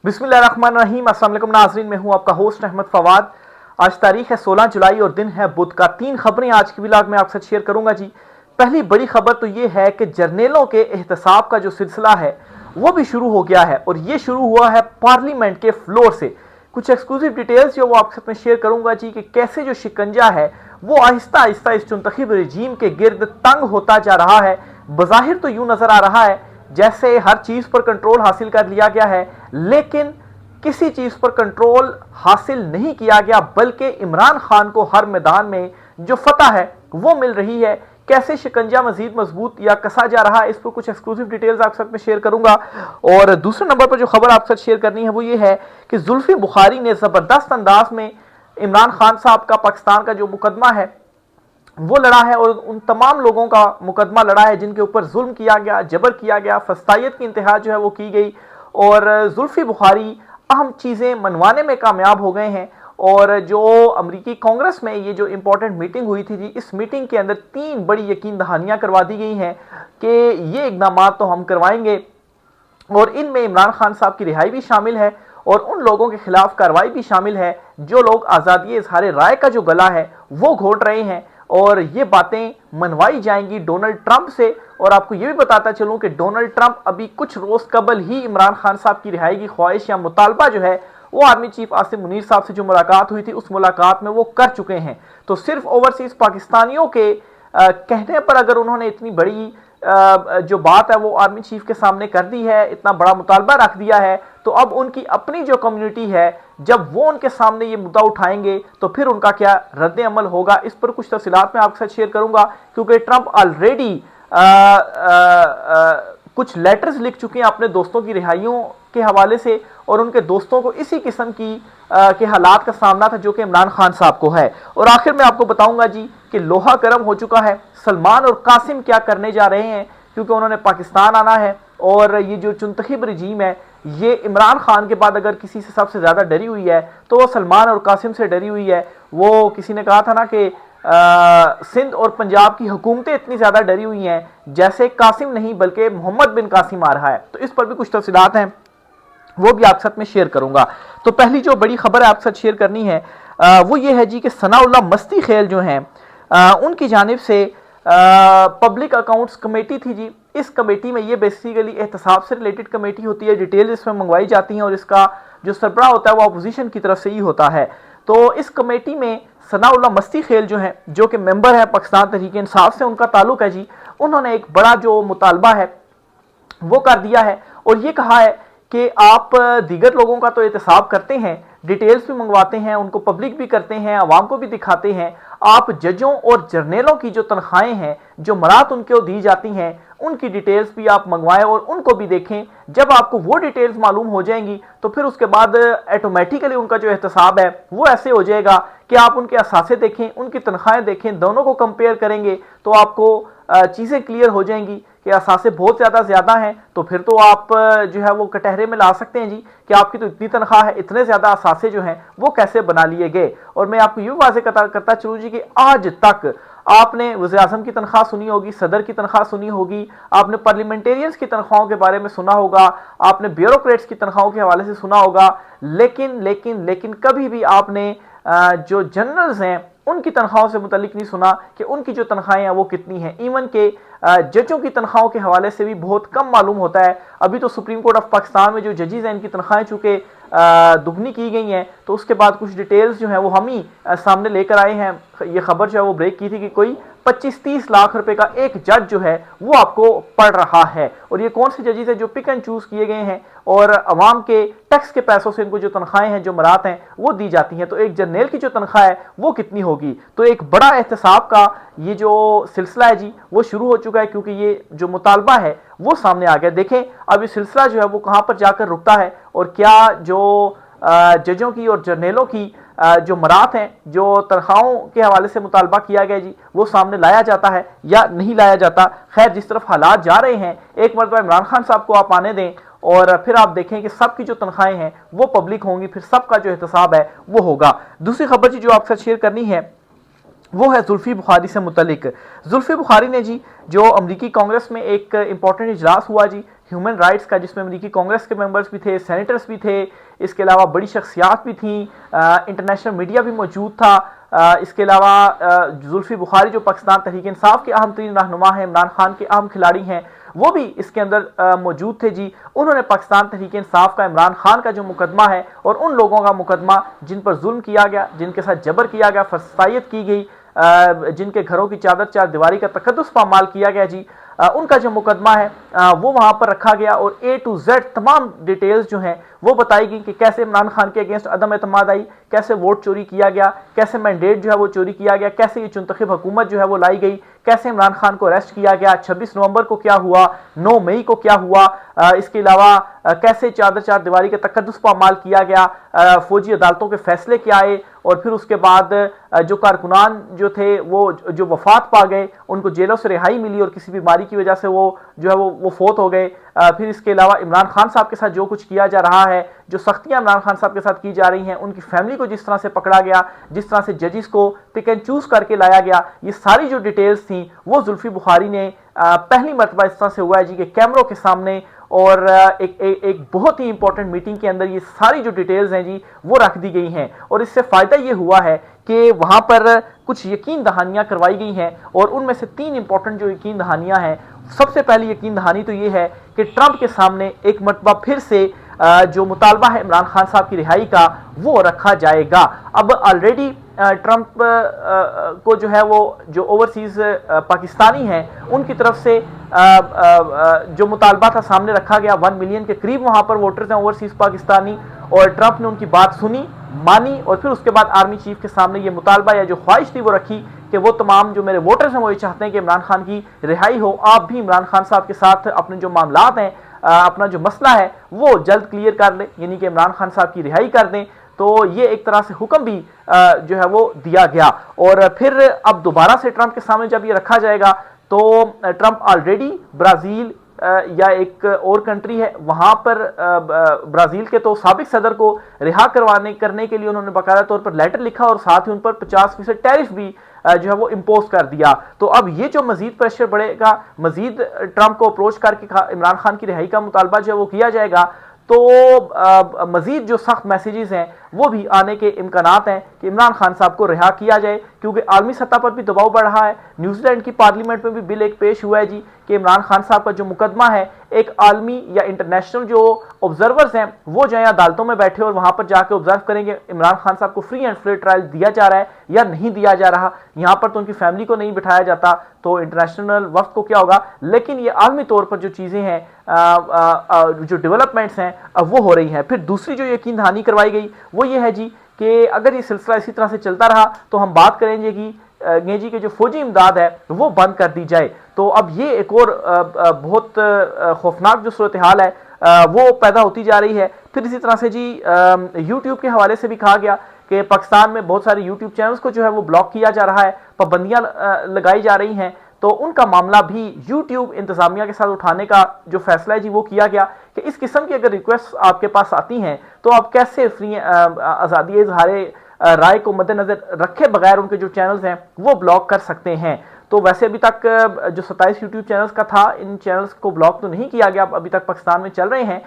बिस्मिल्लाहिर्रहमानिर्रहीम। अस्सलाम वालेकुम नाज़रीन, मैं हूं आपका होस्ट अहमद फवाद। आज तारीख है 16 जुलाई और दिन है बुध का। 3 खबरें आज की व्लॉग में आपसे शेयर करूंगा जी। पहली बड़ी खबर तो ये है कि जर्नेलों के एहतसाब का जो सिलसिला है वो भी शुरू हो गया है और ये शुरू हुआ है पार्लियामेंट के फ्लोर से। कुछ एक्सक्लूसिव डिटेल्स जो वो आपके साथ में शेयर करूंगा जी कि कैसे जो शिकंजा है वो आहिस्ता आहिस्ता इस चुनतखब रजीम के गिर्द तंग होता जा रहा है। बज़ाहिर तो यूं नजर आ रहा है जैसे हर चीज पर कंट्रोल हासिल कर लिया गया है, लेकिन किसी चीज पर कंट्रोल हासिल नहीं किया गया, बल्कि इमरान खान को हर मैदान में जो फतह है वो मिल रही है। कैसे शिकंजा मजीद मजबूत या कसा जा रहा है, इस पर कुछ एक्सक्लूसिव डिटेल्स आपके साथ में शेयर करूंगा। और दूसरे नंबर पर जो खबर आपके साथ शेयर करनी है वो ये है कि जुल्फी बुखारी ने जबरदस्त अंदाज में इमरान खान साहब का पाकिस्तान का जो मुकदमा है वो लड़ा है और उन तमाम लोगों का मुकदमा लड़ा है जिनके ऊपर जुल्म किया गया, जबर किया गया, फस्तायत की इंतहा जो है वो की गई। और जुल्फी बुखारी अहम चीज़ें मनवाने में कामयाब हो गए हैं। और जो अमरीकी कांग्रेस में ये जो इंपॉर्टेंट मीटिंग हुई थी जी, इस मीटिंग के अंदर 3 बड़ी यकीन दहानियां करवा दी गई हैं कि ये इकदाम तो हम करवाएंगे और इनमें इमरान खान साहब की रिहाई भी शामिल है और उन लोगों के खिलाफ कार्रवाई भी शामिल है जो लोग आज़ादी इजहार राय का जो गला है वो घोट रहे हैं। और ये बातें मनवाई जाएंगी डोनाल्ड ट्रंप से। और आपको ये भी बताता चलूं कि डोनाल्ड ट्रंप अभी कुछ रोज कबल ही इमरान खान साहब की रिहाई की ख्वाहिश या मुतालबा जो है वो आर्मी चीफ आसिम मुनीर साहब से जो मुलाकात हुई थी उस मुलाकात में वो कर चुके हैं। तो सिर्फ ओवरसीज पाकिस्तानियों के कहने पर अगर उन्होंने इतनी बड़ी जो बात है वो आर्मी चीफ के सामने कर दी है, इतना बड़ा मुतालबा रख दिया है, तो अब उनकी अपनी जो कम्युनिटी है जब वो उनके सामने ये मुद्दा उठाएंगे तो फिर उनका क्या रद्द अमल होगा, इस पर कुछ तफसीलात मैं आपके साथ शेयर करूंगा। क्योंकि ट्रंप ऑलरेडी कुछ लेटर्स लिख चुके हैं अपने दोस्तों की रिहाइयों के हवाले से और उनके दोस्तों को इसी किस्म की के हालात का सामना था जो कि इमरान खान साहब को है। और आखिर में आपको बताऊंगा जी कि लोहा गर्म हो चुका है, सलमान और कासिम क्या करने जा रहे हैं, क्योंकि उन्होंने पाकिस्तान आना है। और ये जो चुनतखब रजीम है ये इमरान खान के बाद अगर किसी से सबसे ज़्यादा डरी हुई है तो वो सलमान और कासिम से डरी हुई है। वो किसी ने कहा था ना कि सिंध और पंजाब की हुकूमतें इतनी ज़्यादा डरी हुई हैं जैसे कासिम नहीं बल्कि मोहम्मद बिन कासिम आ रहा है। तो इस पर भी कुछ तफसीलात हैं वो भी आपके साथ में शेयर करूंगा। तो पहली जो बड़ी खबर है आपके साथ शेयर करनी है वो ये है जी कि सनाउल्लाह मस्ती खेल जो हैं उनकी जानिब से पब्लिक अकाउंट्स कमेटी थी जी। इस कमेटी में ये बेसिकली एहतसाब से रिलेटेड कमेटी होती है, डिटेल्स इसमें मंगवाई जाती हैं और इसका जो सरबराह होता है वो अपोजिशन की तरफ से ही होता है। तो इस कमेटी में सनाउल्लाह मस्ती खेल जो हैं जो कि मेंबर है पाकिस्तान तहरीक इंसाफ से उनका ताल्लुक है जी, उन्होंने एक बड़ा जो मुतालबा है वो कर दिया है और ये कहा है कि आप दीगर लोगों का तो एहतसाब करते हैं, डिटेल्स भी मंगवाते हैं, उनको पब्लिक भी करते हैं, आवाम को भी दिखाते हैं, आप जजों और जर्नेलों की जो तनख्वाहें हैं, जो मरात उनको दी जाती हैं, उनकी डिटेल्स भी आप मंगवाएं और उनको भी देखें। जब आपको वो डिटेल्स मालूम हो जाएंगी तो फिर उसके बाद ऑटोमेटिकली उनका जो एहतसाब है वो ऐसे हो जाएगा कि आप उनके असासे देखें, उनकी तनख्वाहें देखें, दोनों को कंपेयर करेंगे तो आपको चीज़ें क्लियर हो जाएंगी कि असासे बहुत ज़्यादा हैं। तो फिर तो आप जो है वो कटहरे में ला सकते हैं जी कि आपकी तो इतनी तनख्वाह है, इतने ज़्यादा असासे जो हैं वो कैसे बना लिए गए। और मैं आपको ये भी वाज़ेह करता चलूँ जी कि आज तक आपने वज़ीर-ए-आज़म की तनख्वाह सुनी होगी, सदर की तनख्वाह सुनी होगी, आपने पार्लियामेंटेरियंस की तनख्वाहों के बारे में सुना होगा, आपने ब्यूरोक्रेट्स की तनख्वाहों के हवाले से सुना होगा, लेकिन कभी भी आपने जो जनरल्स हैं उनकी तनख्वाहों से मुतल्लिक नहीं सुना कि उनकी जो तनख्वाहें हैं वो कितनी हैं। इवन के जजों की तनख्वाहों के हवाले से भी बहुत कम मालूम होता है। अभी तो सुप्रीम कोर्ट ऑफ पाकिस्तान में जो जजेस हैं इनकी तनख्वाहें चूँकि दुगनी की गई हैं तो उसके बाद कुछ डिटेल्स जो हैं वो हम ही सामने लेकर आए हैं। ये खबर जो है वो ब्रेक की थी कि कोई 25-30 लाख रुपए का एक जज जो है वो आपको पड़ रहा है। और ये कौन से जजेस हैं जो पिक एंड चूज किए गए हैं और अवाम के टैक्स के पैसों से इनको जो तनख्वाहें हैं, जो मरात हैं वो दी जाती हैं। तो एक जर्नल की जो तनख्वाह है वो कितनी होगी। तो एक बड़ा एहतसाब का ये जो सिलसिला है जी वो शुरू हो चुका है क्योंकि ये जो मुतालबा है वो सामने आ गया। देखें अब ये सिलसिला जो है वो कहाँ पर जाकर रुकता है और क्या जो जजों की और जर्नलों की जो मरात हैं, जो तनख्वाहों के हवाले से मुतालबा किया गया जी वो सामने लाया जाता है या नहीं लाया जाता। खैर जिस तरफ हालात जा रहे हैं एक मरतबा इमरान खान साहब को आप आने दें और फिर आप देखें कि सबकी जो तनख्वाहें हैं वो पब्लिक होंगी, फिर सबका जो एहतसाब है वो होगा। दूसरी खबर जी जो आपसे शेयर करनी है वो है जुल्फी बुखारी से मुतलिक। जुल्फी बुखारी ने जी जो अमरीकी कांग्रेस में एक इंपॉर्टेंट इजलास हुआ जी, ह्यूमन राइट्स का, जिसमें अमेरिकी कांग्रेस के मेंबर्स भी थे, सेनेटर्स भी थे, इसके अलावा बड़ी शख्सियात भी थी, इंटरनेशनल मीडिया भी मौजूद था। इसके अलावा जुल्फी बुखारी जो पाकिस्तान तहरीक इंसाफ के अहम तरीन रहनुमा हैं, इमरान खान के अहम खिलाड़ी हैं, वो भी इसके अंदर मौजूद थे जी। उन्होंने पाकिस्तान तहरीक इंसाफ का इमरान खान का जो मुकदमा है और उन लोगों का मुकदमा जिन पर जुल्म किया गया, जिनके साथ जबर किया गया, फसायत की गई, जिनके घरों की चादर चार दीवारी का तकद्दुस पामाल किया गया जी, उनका जो मुकदमा है वो वहां पर रखा गया और A to Z तमाम डिटेल्स जो हैं वो बताई गई कि कैसे इमरान खान के अगेंस्ट अदम एतमाद आई, कैसे वोट चोरी किया गया, कैसे मैंडेट जो है वो चोरी किया गया, कैसे ये चुनतखब हुकूमत जो है वो लाई गई, कैसे इमरान खान को अरेस्ट किया गया, 26 नवंबर को क्या हुआ, 9 मई को क्या हुआ, इसके अलावा कैसे चादर चार दीवारी के तकद्दुस पामाल किया गया, फौजी अदालतों के फैसले क्या आए और फिर उसके बाद जो कारकुनान जो थे वो जो वफात पा गए, उनको जेलों से रिहाई मिली और किसी बीमारी की वजह से वो जो है वो फोत हो गए। फिर इसके अलावा इमरान खान साहब के साथ जो कुछ किया जा रहा है, जो सख्तियां इमरान खान साहब के साथ की जा रही हैं, उनकी फैमिली को जिस तरह से पकड़ा गया, जिस तरह से जजिस को पिक एंड चूज करके लाया गया, ये सारी जो डिटेल्स थी वो जुल्फी बुखारी ने पहली मरतबा इस तरह से हुआ है जी कि कैमरों के सामने और एक बहुत ही इंपॉर्टेंट मीटिंग के अंदर ये सारी जो डिटेल्स हैं जी वो रख दी गई हैं। और इससे फायदा ये हुआ है कि वहां पर कुछ यकीन दहानियां करवाई गई हैं और उनमें से 3 इंपॉर्टेंट जो यकीन दहानियां हैं, सबसे पहली यकीन दहानी तो ये है कि ट्रंप के सामने एक मरतबा फिर से जो मुतालबा है इमरान खान साहब की रिहाई का वो रखा जाएगा। अब ऑलरेडी ट्रंप को जो है वो जो ओवरसीज पाकिस्तानी हैं उनकी तरफ से जो मुतालबा था सामने रखा गया। 1 मिलियन के करीब वहां पर वोटर्स हैं ओवरसीज पाकिस्तानी, और ट्रंप ने उनकी बात सुनी, मानी और फिर उसके बाद आर्मी चीफ के सामने ये मुतालबा या जो ख्वाहिश थी वो रखी कि वो तमाम जो मेरे वोटर्स हैं वो ये चाहते हैं कि इमरान खान की रिहाई हो, आप भी इमरान खान साहब के साथ अपने जो मामलात हैं, अपना जो मसला है वो जल्द क्लियर कर लें, यानी कि इमरान खान साहब की रिहाई कर दें। तो ये एक तरह से हुक्म भी जो है वो दिया गया। और फिर अब दोबारा से ट्रंप के सामने जब ये रखा जाएगा तो ट्रंप ऑलरेडी ब्राजील या एक और कंट्री है वहां पर ब्राजील के तो साबिक सदर को रिहा करने के लिए उन्होंने बाकायदा तौर पर लेटर लिखा और साथ ही उन पर 50% टैरिफ भी जो है वो इम्पोज कर दिया। तो अब ये जो मजीद प्रेशर बढ़ेगा, मजीद ट्रंप को अप्रोच करके इमरान खान की रिहाई का मुतालबा जो है वो किया जाएगा, तो मजीद जो सख्त मैसेजेस हैं वो भी आने के इम्कानात हैं कि इमरान खान साहब को रिहा किया जाए, क्योंकि आलमी सतह पर भी दबाव बढ़ रहा है। न्यूजीलैंड की पार्लियामेंट में भी बिल एक पेश हुआ है जी कि इमरान खान साहब का जो मुकदमा है, एक आलमी या इंटरनेशनल जो ऑब्जर्वर्स हैं वो जो है अदालतों में बैठे और वहां पर जाकर ऑब्जर्व करेंगे इमरान खान साहब को फ्री एंड फेयर ट्रायल दिया जा रहा है या नहीं दिया जा रहा। यहाँ पर तो उनकी फैमिली को नहीं बिठाया जाता, तो इंटरनेशनल वफ्द को क्या होगा। लेकिन ये आलमी तौर पर जो चीजें हैं, जो डेवलपमेंट्स हैं वो हो रही हैं। फिर दूसरी जो यकीन दहानी करवाई गई वो ये है जी कि अगर ये सिलसिला इसी तरह से चलता रहा तो हम बात करेंगे कि जो फौजी इमदाद है वो बंद कर दी जाए। तो अब ये एक और बहुत खौफनाक जो सूरत हाल है वो पैदा होती जा रही है। फिर इसी तरह से जी यूट्यूब के हवाले से भी कहा गया कि पाकिस्तान में बहुत सारे यूट्यूब चैनल्स को जो है वो ब्लॉक किया जा रहा है, पाबंदियां लगाई जा रही हैं। तो उनका मामला भी यूट्यूब इंतजामिया के साथ उठाने का जो फैसला है जी वो किया गया कि इस किस्म की अगर रिक्वेस्ट आपके पास आती हैं तो आप कैसे फ्री आज़ादी इज़हारे राय को मद्देनजर रखे बगैर उनके जो चैनल्स हैं वो ब्लॉक कर सकते हैं। तो वैसे अभी तक जो 27 यूट्यूब चैनल्स का था, इन चैनल्स को ब्लॉक तो नहीं किया गया, अभी तक पाकिस्तान में चल रहे हैं,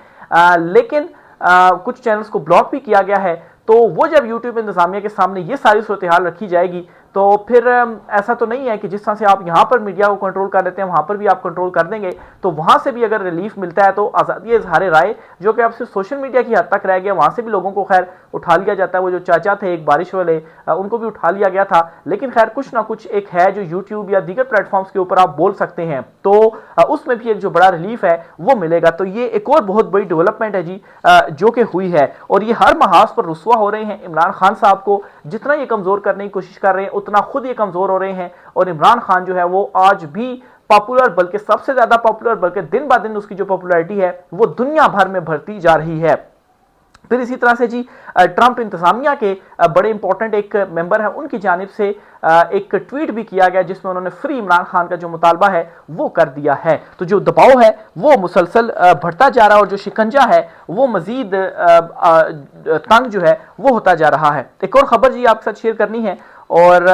लेकिन कुछ चैनल्स को ब्लॉक भी किया गया है। तो वो जब यूट्यूब इंतजामिया के सामने ये सारी सूरत हाल रखी जाएगी तो फिर ऐसा तो नहीं है कि जिस तरह से आप यहाँ पर मीडिया को कंट्रोल कर लेते हैं वहाँ पर भी आप कंट्रोल कर देंगे। तो वहाँ से भी अगर रिलीफ मिलता है तो आज़ादी इज़हारे राय जो कि अब सिर्फ सोशल मीडिया की हद तक रह गया, वहाँ से भी लोगों को खैर उठा लिया जाता है। वो जो चाचा थे एक बारिश वाले, उनको भी उठा लिया गया था, लेकिन खैर कुछ ना कुछ एक है जो यूट्यूब या दीगर प्लेटफॉर्म्स के ऊपर आप बोल सकते हैं, तो उसमें भी एक जो बड़ा रिलीफ है वो मिलेगा। तो ये एक और बहुत बड़ी डेवलपमेंट है जी जो कि हुई है, और ये हर महाज पर रुस्वा हो रहे हैं। इमरान खान साहब को जितना ये कमजोर करने की कोशिश कर रहे हैं उतना खुद ये कमजोर हो रहे हैं, और इमरान खान जो है वो आज भी पॉपुलर, बल्कि सबसे ज्यादा पॉपुलर, बल्कि दिन ब दिन उसकी जो पॉपुलैरिटी है वो दुनिया भर में बढ़ती जा रही है। फिर इसी तरह से जी ट्रंप इंतजामिया के बड़े इंपॉर्टेंट एक मेंबर है, उनकी जानिब से एक ट्वीट भी किया गया जिसमें उन्होंने फ्री इमरान खान का जो मुतालबा है वो कर दिया है। तो जो दबाव है वो मुसलसल बढ़ता जा रहा है और जो शिकंजा है वो मजीद तंग जो है वो होता जा रहा है। एक और खबर जी आपके साथ शेयर करनी है, और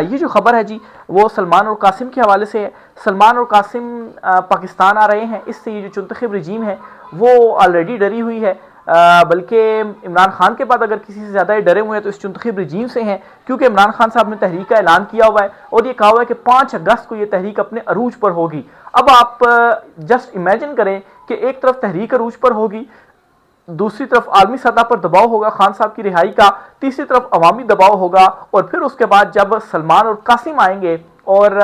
ये जो खबर है जी वो सलमान और कासिम के हवाले से है। सलमान और कासिम पाकिस्तान आ रहे हैं, इससे ये जो चुंतखब रजीम है वो ऑलरेडी डरी हुई है, बल्कि इमरान खान के बाद अगर किसी से ज़्यादा डरे हुए हैं तो इस चुंतखब रजीम से हैं, क्योंकि इमरान खान साहब ने तहरीक का ऐलान किया हुआ है और ये कहा हुआ है कि 5 अगस्त को ये तहरीक अपने अरूज पर होगी। अब आप जस्ट इमेजिन करें कि एक तरफ तहरीक अरूज पर होगी, दूसरी तरफ आलमी सतह पर दबाव होगा खान साहब की रिहाई का, तीसरी तरफ अवामी दबाव होगा, और फिर उसके बाद जब सलमान और कासिम आएंगे और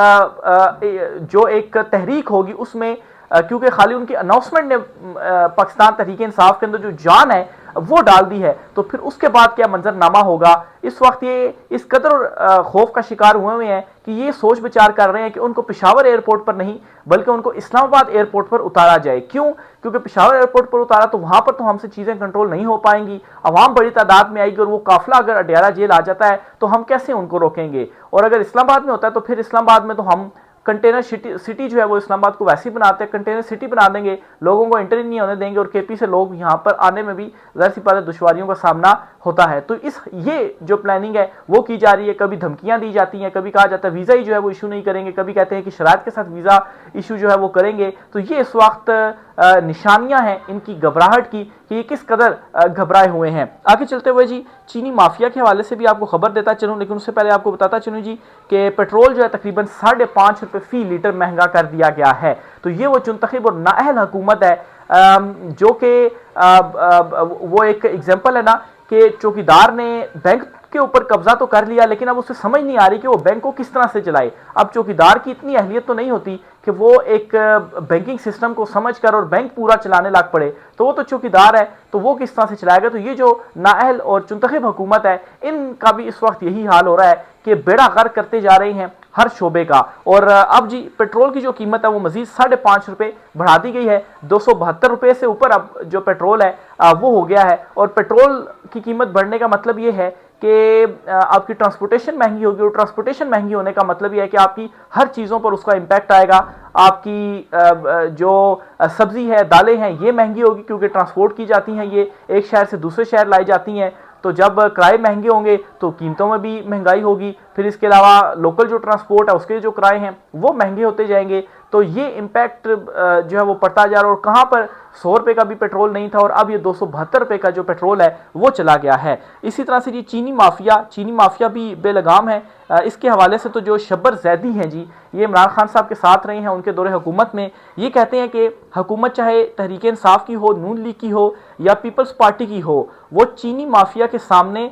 जो एक तहरीक होगी उसमें क्योंकि खाली उनकी अनाउंसमेंट ने पाकिस्तान तहरीक इंसाफ के अंदर जो जान है वो डाल दी है, तो फिर उसके बाद क्या मंजरनामा होगा। इस वक्त ये इस कदर खौफ का शिकार हुए हैं कि ये सोच विचार कर रहे हैं कि उनको पेशावर एयरपोर्ट पर नहीं बल्कि उनको इस्लामाबाद एयरपोर्ट पर उतारा जाए। क्यों? क्योंकि पेशावर एयरपोर्ट पर उतारा तो वहां पर तो हमसे चीजें कंट्रोल नहीं हो पाएंगी, अवाम बड़ी तादाद में आएगी और वो काफिला अगर अडियाला जेल आ जाता है तो हम कैसे उनको रोकेंगे। और अगर इस्लामाबाद में होता है तो फिर इस्लामाबाद में तो हम कंटेनर सिटी जो है वो इस्लामाबाद को वैसे ही बनाते हैं, कंटेनर सिटी बना देंगे, लोगों को एंट्री नहीं होने देंगे और केपी से लोग यहाँ पर आने में भी ज़ाहिर सी बात है दुश्वारियों का सामना होता है। तो ये जो प्लानिंग है वो की जा रही है, कभी धमकियां दी जाती हैं, कभी कहा जाता है वीज़ा ही जो है वो इशू नहीं करेंगे, कभी कहते हैं कि शराइत के साथ वीज़ा इशू जो है वो करेंगे। तो ये इस वक्त निशानियां हैं इनकी घबराहट की कि ये किस कदर घबराए हुए हैं। आगे चलते हुए जी चीनी माफिया के हवाले से भी आपको खबर देता चलूं, लेकिन उससे पहले आपको बताता चलूं जी कि पेट्रोल जो है तकरीबन 5.5 रुपए फी लीटर महंगा कर दिया गया है। तो ये वो चुंतखब और नाअहल हुकूमत है जो कि वो एक एग्जाम्पल है ना कि चौकीदार ने बैंक के ऊपर कब्जा तो कर लिया लेकिन अब उसे समझ नहीं आ रही कि वो बैंक को किस तरह से चलाए। अब चौकीदार की इतनी अहलियत तो नहीं होती कि वो एक बैंकिंग सिस्टम को समझकर और बैंक पूरा चलाने लग पड़े, तो वो तो चौकीदार है, तो वो किस तरह से चलाएगा। तो ये जो नाअहल और चुंतखब हुकूमत है इनका भी इस वक्त यही हाल हो रहा है कि बेड़ा गर्क करते जा रहे हैं हर शोबे का। और अब जी पेट्रोल की जो कीमत है वो मजीद 5.5 रुपए बढ़ा दी गई है, 272 रुपए से ऊपर अब जो पेट्रोल है वो हो गया है। और पेट्रोल की कीमत बढ़ने का मतलब ये है कि आपकी ट्रांसपोर्टेशन महंगी होगी, और ट्रांसपोर्टेशन महंगी होने का मतलब यह है कि आपकी हर चीज़ों पर उसका इम्पैक्ट आएगा। आपकी जो सब्जी है, दालें हैं, ये महंगी होगी क्योंकि ट्रांसपोर्ट की जाती हैं, ये एक शहर से दूसरे शहर लाई जाती हैं। तो जब किराए महंगे होंगे तो कीमतों में भी महंगाई होगी। फिर इसके अलावा लोकल जो ट्रांसपोर्ट है उसके जो किराए हैं वो महंगे होते जाएंगे। तो ये इम्पैक्ट जो है वो पड़ता जा रहा है। और कहाँ पर 100 रुपये का भी पेट्रोल नहीं था और अब ये 272 रुपये का जो पेट्रोल है वो चला गया है। इसी तरह से जी चीनी माफिया भी बेलगाम है। इसके हवाले से तो जो शब्बर जैदी हैं जी, ये इमरान खान साहब के साथ रहे हैं उनके दौरे हुकूमत में, ये कहते हैं कि हुकूमत चाहे तहरीक इंसाफ की हो, नून लीग की हो या पीपल्स पार्टी की हो, वो चीनी माफिया के सामने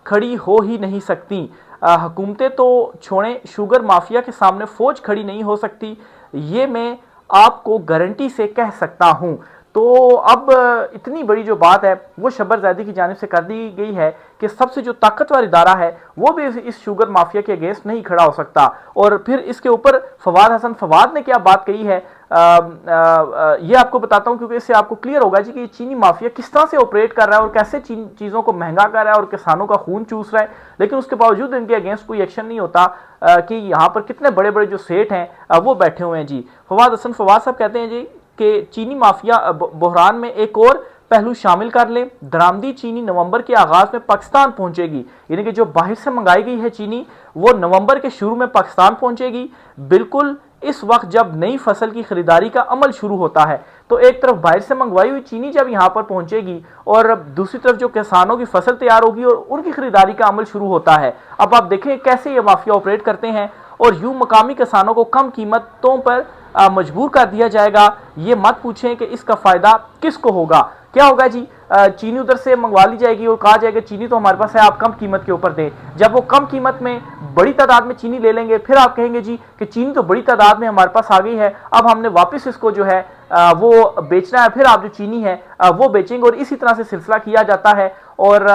खड़ी हो ही नहीं सकती। हुकूमतें तो छोड़ें, शुगर माफिया के सामने फौज खड़ी नहीं हो सकती, ये मैं आपको गारंटी से कह सकता हूं। तो अब इतनी बड़ी जो बात है वो शब्बर ज़ैदी की जानिब से कर दी गई है कि सबसे जो ताकतवर इदारा है वो भी इस शुगर माफिया के अगेंस्ट नहीं खड़ा हो सकता। और फिर इसके ऊपर फवाद हसन फवाद ने क्या बात कही है ये आपको बताता हूं, क्योंकि इससे आपको क्लियर होगा जी कि चीनी माफिया किस तरह से ऑपरेट कर रहा है और कैसे चीज़ों को महंगा कर रहा है और किसानों का खून चूस रहा है, लेकिन उसके बावजूद इनके अगेंस्ट कोई एक्शन नहीं होता कि यहाँ पर कितने बड़े बड़े जो सेठ हैं वो बैठे हुए हैं जी। फवाद हसन फवाद साहब कहते हैं जी कि चीनी माफिया बहरान में एक और पहलू शामिल कर लें। दरामदी चीनी नवंबर के आगाज में पाकिस्तान पहुंचेगी, यानी कि जो बाहर से मंगाई गई है चीनी वो नवंबर के शुरू में पाकिस्तान पहुंचेगी, बिल्कुल इस वक्त जब नई फसल की खरीदारी का अमल शुरू होता है। तो एक तरफ बाहर से मंगवाई हुई चीनी जब यहाँ पर पहुंचेगी और दूसरी तरफ जो किसानों की फसल तैयार होगी और उनकी खरीदारी का अमल शुरू होता है। अब आप देखें कैसे ये माफिया ऑपरेट करते हैं और यूं मकामी किसानों को कम कीमतों पर मजबूर कर दिया जाएगा। ये मत पूछें कि इसका फायदा किसको होगा। क्या होगा जी, चीनी उधर से मंगवा ली जाएगी और कहा जाएगा चीनी तो हमारे पास है, आप कम कीमत के ऊपर दें। जब वो कम कीमत में बड़ी तादाद में चीनी ले लेंगे फिर आप कहेंगे जी कि चीनी तो बड़ी तादाद में हमारे पास आ गई है, अब हमने वापस इसको जो है वो बेचना है, फिर आप जो चीनी है वो बेचेंगे। और इसी तरह से सिलसिला किया जाता है और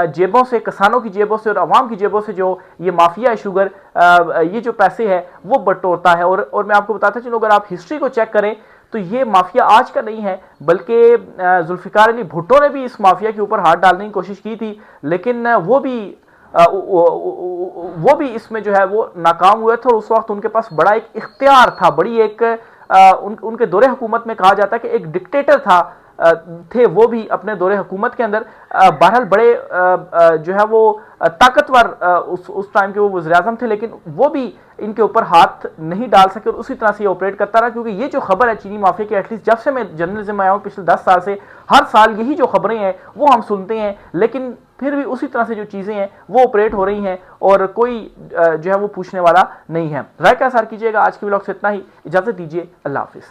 जेबों से, किसानों की जेबों से और आवाम की जेबों से जो ये माफिया है शुगर, ये जो पैसे है वो बटोरता है। और मैं आपको बताता चलूँ, अगर आप हिस्ट्री को चेक करें तो ये माफिया आज का नहीं है, बल्कि जुल्फिकार अली भुट्टो ने भी इस माफिया के ऊपर हाथ डालने की कोशिश की थी, लेकिन वो भी इसमें जो है वो नाकाम हुए थे। और उस वक्त उनके पास बड़ा एक इख्तियार था, बड़ी एक उनके दौरे हुकूमत में कहा जाता है कि एक डिक्टेटर था थे वो भी अपने दौरे हुकूमत के अंदर बहरहाल बड़े जो है वो ताकतवर उस टाइम के वो वज़ीर-ए-आज़म थे, लेकिन वो भी इनके ऊपर हाथ नहीं डाल सके और उसी तरह से ये ऑपरेट करता रहा। क्योंकि ये जो खबर है चीनी माफिया की, एटलीस्ट जब से मैं जर्नलिज्म में आया हूँ पिछले 10 साल से, हर साल यही जो खबरें हैं वो हम सुनते हैं, लेकिन फिर भी उसी तरह से जो चीज़ें हैं वो ऑपरेट हो रही हैं और कोई जो है वो पूछने वाला नहीं है। राय का इज़हार कीजिएगा। आज के व्लॉग से इतना ही, इजाज़त दीजिए, अल्लाह हाफिज़।